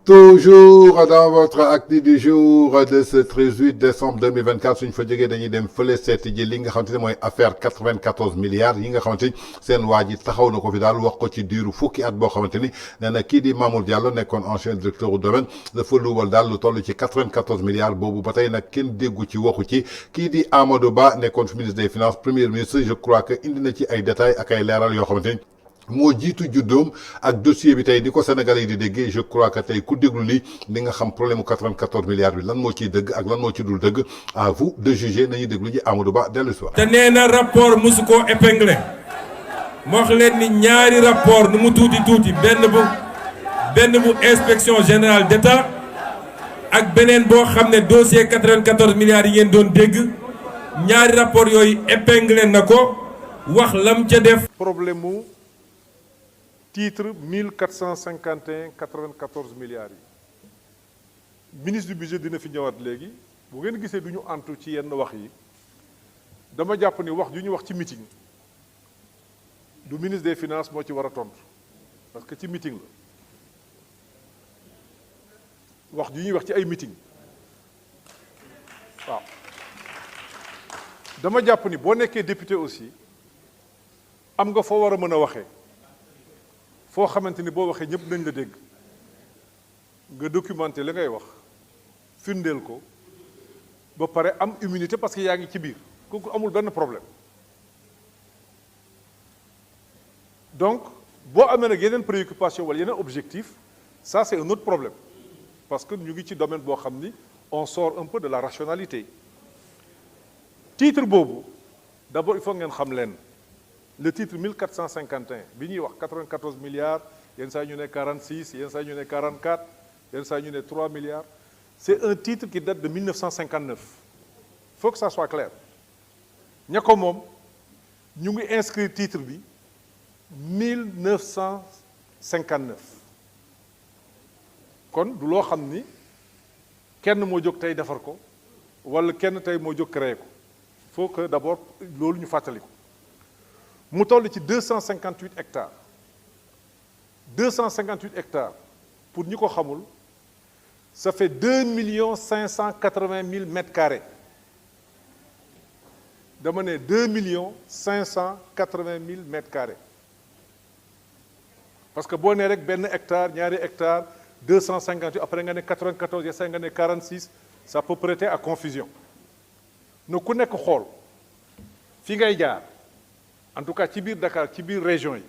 Toujours dans votre acte du jour de ce 18 décembre 2024 suñ fa jógee dañuy dem fële seeti ji li nga xamante ne mooy affaire 94 milliards yi nga xamante ni seen waa ji taxaw na ko fi daal wax ko ci diiru fukki at boo xamante ni nee na kii di Mamour Diallo nekkoon ancien directeur du domaine dafa luubal daal lu toll ci 94 milliards boobu ba tey nag kenn déggu ci waxu ci kii di Amadou Ba nekkoon fi ministre des finances premier ministre je crois que indi na ci ay détails ak ay leeral yoo xamante ni moo jiitu juddoom ak dossier bi tey di ko Sénégalais yi di déggee je crois que tey ku déglu lii di nga xam problème mu 94 milliards bi lan moo ciy dëgg ak lan moo ci dul dëgg à vous de juger nañuy déglu ji Amadou Ba dellu si waat. te nee na rapport mosu koo épinglé moo wax leen ni ñaari rapport nu mu tuuti benn bu inspection générale d'État ak beneen boo xam ne dossier 94 milliards yi ngeen doon dégg ñaari rapport yooyu épinglé na ko wax lam ca def. problème mu titre 1451 94 milliards yi ministre du budget dina fi ñëwaat léegi bu ngeen gisee du ñu antu ci yenn wax yi dama jàpp ni wax ju ñu wax ci meeting du ministre des finances moo ci war a tontu parce que ci meeting la wax ju ñuy wax ci ay meeting waaw dama jàpp ni boo nekkee député aussi am nga foo war a mën a waxee foo xamante ni boo waxee ñëpp nañ la dégg nga documenté la ngay wax firndeel ko ba pare am immunité parce que yaa ngi ci biir kooku amul benn problème donc boo amee nag yeneen préoccupation wala yeneen objectif ça c'est un autre problème parce que ñu ngi ci domaine boo xam ni on sort un peu de la rationalité titre boobu d'abord il faut ngeen xam leen le titre 1451 bi ñuy wax 94 milliards yenn saa ñu ne 46 yenn saa ñu ne 44 yenn saa ñu ne 3 milliards c'est un titre qui date de 1959 il faut que ça soit clair ña ko moom ñu ngi inscrire titre bi 1959 kon du loo xam ni kenn moo jóg tey defar ko wala kenn tey moo jóg créer ko il faut que d'abord loolu ñu fàttali ko mu toll ci 258 hectares 258 hectares pour ñi ko xamul ça fait 2 580 000 mètres carrés dama ne 2 580 000 mètres carrés parce que boo nee rek benn hectare ñaari hectare 258 après nga ne 94 yesa nga ne 46 ça peut prêter à confusion no ku nekk xool fi ngay jaar en tout cas ci biir Dakar ci biir région yi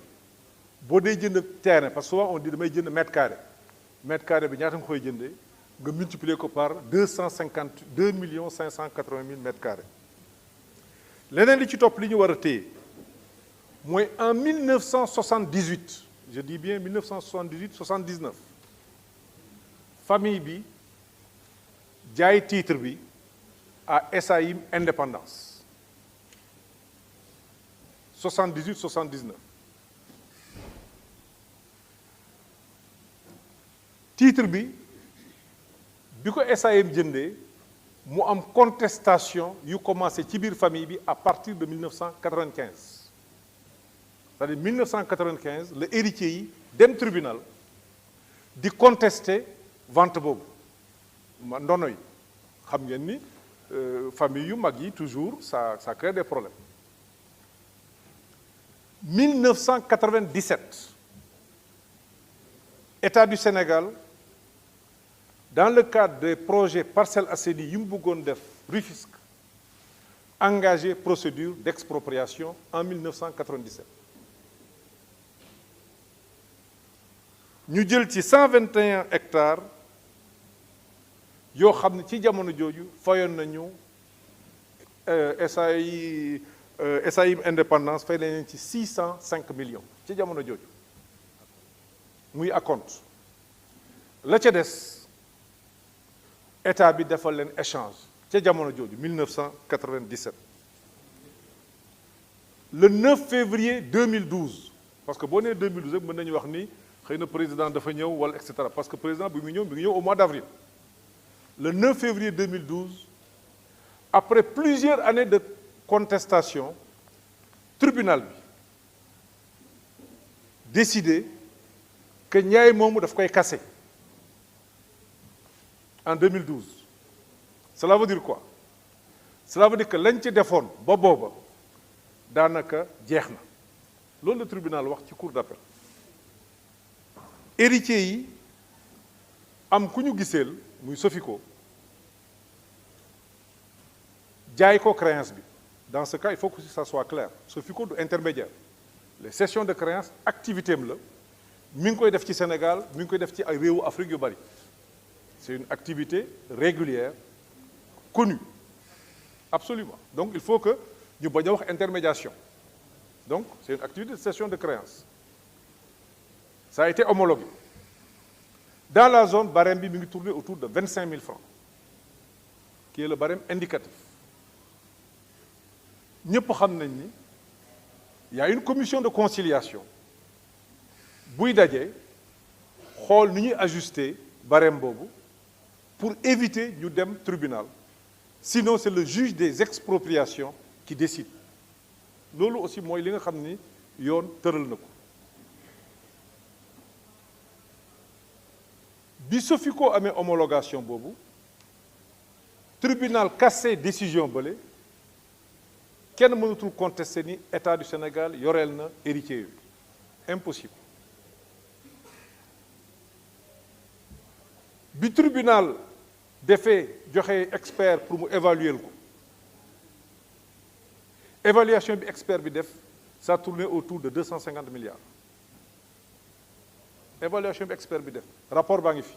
boo dee jënd terrain parce que souvent on dit damay jënd mètre carré bi ñaata nga koy jëndee nga multiplier ko par 2 580 000 mètres carrés leneen li ci topp li ñu war a téye mooy en 1978 je dis bien 1978 79 famille bi jaay titre bi à SAIM Indépendance 78-79 titre bi ko SAIM jëndee mu am contestation yu commencé ci biir famille bi à partir de 1995 c'est-à-dire 1995 le héritier yi dem tribunal di contester vente boobu ndono yi xam ngeen ni famille yu mag yi toujours ça crée des problèmes 1997 État du Sénégal dans le cadre des projets Parcelles Assainies yi mu bëggoon def Rufisque engagé procédure d'expropriation en 1997 ñu jël ci 121 hectares yoo xam ne ci jamono jooju fayoon nañu SAIM Indépendance fay nañ leen ci 605 millions ci jamono jooju muy acompte la ca des état bi defal leen échange ca jamono jooju 1997 le 9 février 2012 parce que boo nee 2012 rek mën nañu wax ni xëy na président dafa ñëw wala et cetera parce que président bi mu ñëw au mois d'avril le 9 février 2012 après plusieurs années de contestation tribunal bi décidé que Ndiaye moomu daf koy casser en 2012 cela veut dire quoi cela veut dire que lañ ci defoon ba booba daanaka jeex na loolu la tribunal wax ci cour d'appel héritiers yi am ku ñu giseel muy Sofico jaay ko créance bi dans ce cas il faut que ça soit clair Sofico du intermédiaire les cessions de créance activité am la mi ngi koy def ci Sénégal mi ngi koy def ci ay réewu Afrique yu bari c'est une activité régulière connue absolument donc il faut que ñu bañ a wax intermédiation donc c'est une activité de cession de créance ça a été homologué dans la zone barème bi mi ngi tourner autour de 25 000 francs qui est le barème indicatif ñëpp xam nañ ni il y a une commission de conciliation buy daje xool ni ñuy ajuster barème boobu pour éviter ñu dem tribunal sinon c'est le juge des expropriations qui décide loolu aussi mooy li nga xam ni yoon tëral na ko bi Sofico amee homologation boobu tribunal cassé décision bële kenn mënatul contester ni état du Sénégal yoreel na héritier yooyu impossible bi tribunal defee joxe expert pour mu évaluer ko évaluation bi expert bi def ça tournait autour de 250 milliards évaluation bi expert bi def rapport baa ngi fi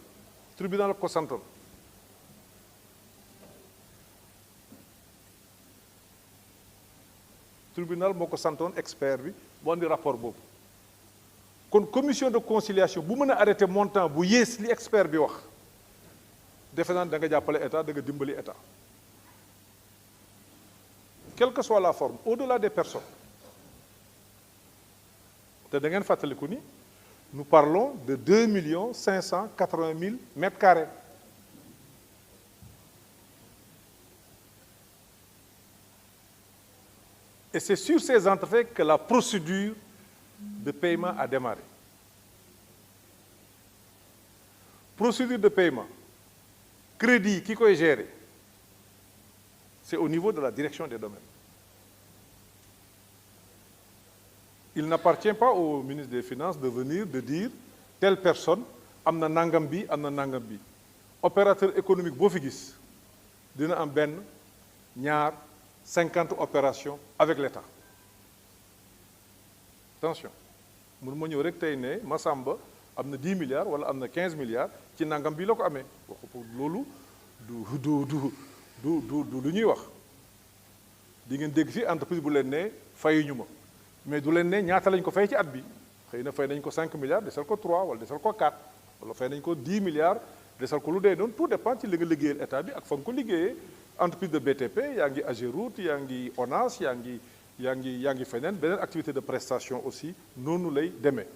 tribunal ko santoon tribunal moo ko santoon expert bi bu andi rapport boobu kon commission de conciliation bu mën a arrêté montant bu yées li expert bi wax defe naa da nga jàppale état da nga dimbali état quelle que soit la forme au-delà des personnes te da ngeen fàttaliku ni nous parlons de 2 580 000 mètres carrés et c'est sur ces entrefaits que la procédure de paiement a démarré procédure de paiement crédit ki koy gérer c'est au niveau de la direction des domaines il n'appartient pas au ministre des Finances de venir de dire telle personne am na nangam bi am na nangam bi opérateur économique boo fi gis dina am benn ñaar 50 opérations avec l'État attention mun ma ñëw rek tey ne Massamba am na 10 milliards wala am na 15 milliards ci nangam bi la ko amee waxu pour loolu du lu ñuy wax di ngeen dégg fii entreprise bu leen ne fayuñu ma mais du leen ne ñaata lañ ko fay ci at bi xëy na fay nañ ko 5 milliards desal ko 3 wala desal ko 4 wala fay nañ ko 10 milliards desal ko lu dee noonu tout dépend ci li nga liggéeyal état bi ak fa nga ko liggéeyee entreprise de BTP yaa ngi Ageroute yaa ngi ONAS yaa ngi feneen beneen activité de prestation aussi noonu lay demee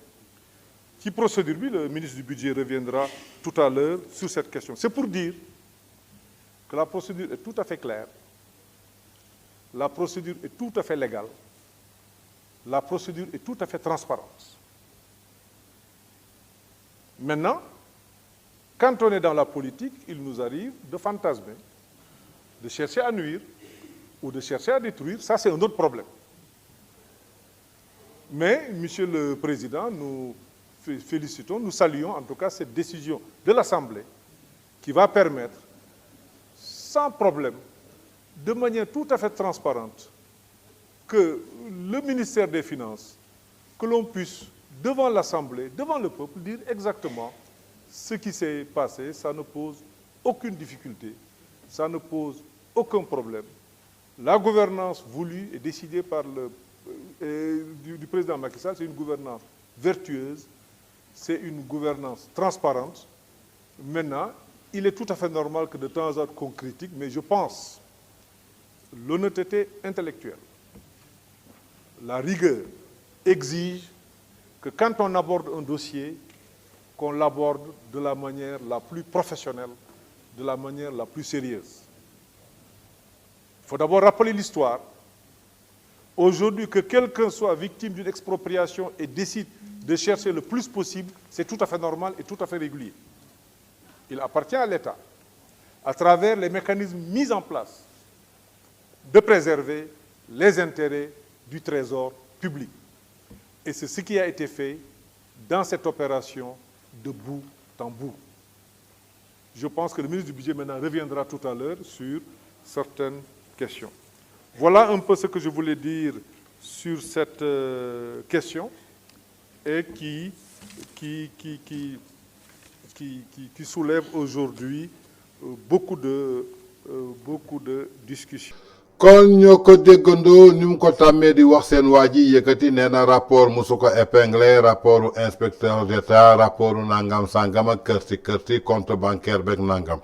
ci procédure bi le ministre du budget reviendra tout à l'heure sur cette question c'est pour dire que la procédure est tout à fait claire la procédure est tout à fait légale la procédure est tout à fait transparente maintenant quand on est dans la politique il nous arrive de fantasmer de chercher à nuire ou de chercher à détruire ça c'est un autre problème mais monsieur le président nous félicitons nous saluons en tout cas cette décision de l'Assemblée qui va permettre sans problème de manière tout à fait transparente que le ministère des Finances que l'on puisse devant l'Assemblée devant le peuple dire exactement ce qui s'est passé ça ne pose aucune difficulté ça ne pose aucun problème la gouvernance voulue et décidée par du président Macky Sall c'est une gouvernance vertueuse c'est une gouvernance transparente maintenant il est tout à fait normal que de temps en temps qu'on critique mais je pense l'honnêteté intellectuelle la rigueur exige que quand on aborde un dossier qu'on l'aborde de la manière la plus professionnelle de la manière la plus sérieuse il faut d'abord rappeler l'histoire aujourd'hui que quelqu'un soit victime d'une expropriation et décide de chercher le plus possible, c'est tout à fait normal et tout à fait régulier. Il appartient à l'État, à travers les mécanismes mis en place, de préserver les intérêts du trésor public. Et c'est ce qui a été fait dans cette opération de bout en bout. Je pense que le ministre du Budget maintenant reviendra tout à l'heure sur certaines questions. Voilà un peu ce que je voulais dire sur cette question et qui soulève aujourd'hui beaucoup de discussions. kon ñoo ko déggandoo ni mu ko tàmmee di wax seen waa ji yëkkati nee na rapport musu ko épinglé rapportu inspecteur d'état rapportu nangam sangam ak kërti compte bancaire beeg nangam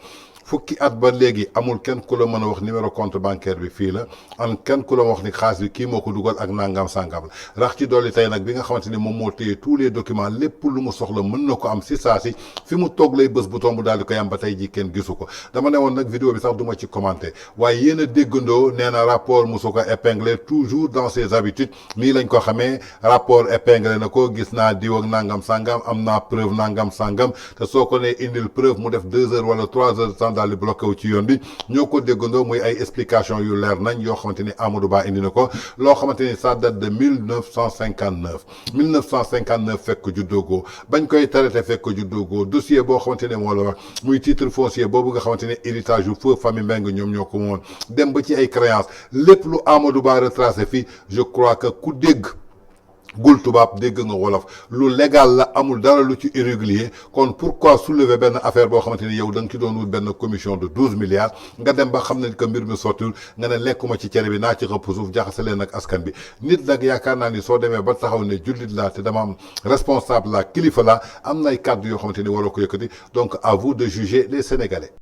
fukki at ba léegi amul kenn ku la mën a wax numéro compte bancaire bi fii la am kenn ku la wax ni xaalis bi kii moo ko dugal ak nangam sangam la rax ci dolli tey nag bi nga xamante ni moom moo téye tous les documents lépp lu mu soxla mën na ko am si saa si fi mu toog lay bës bu tomb daal di koy am ba tey ji kenn gisu ko dama ne woon nag vidéo bi sax du ma ci commenté waaye yéen a déggandoo nee na rapport musu ko épinglé toujours dans ses habitudes nii lañ ko xamee rapport épinglé na ko gis naa diw ak nangam sangam am naa preuve nangam sangam te soo ko nee indil preuve mu def 2 heures wala 3 heures de temps daal di bloqué wu ci yoon bi ñoo ko déggandoo muy ay explication yu leer nañ yoo xamante ni Amadou Ba indi na ko loo xamante ni ça date de 1959 fekk juddóogoo bañ koy traité fekk juddóogoo dossier boo xamante ne moo la wax muy titre foncier boobu nga xamante ne héritage yu feu famille Mbengue ñoom ñoo ko moom dem ba ci ay créances lépp lu Amadou Ba retracé fii je crois que ku dégg gul tubaab dégg nga wolof lu légal la amul dara lu ci irrégulier kon pourquoi soulever benn affaire boo xamante ni yow da nga ci doon wut benn commission de 12 milliards nga dem ba xam ne que mbir mi sottiwul nga ne lekkuma ci cere bi naa ci xëpp suuf jaxase leen ak askan bi nit nag yaakaar naa ni soo demee ba taxaw ne jullit laa te dama am responsable la kilifa la am na ay kàddu yoo xamante ni waroo ko yëkkati donc à vous de juger les Sénégalais.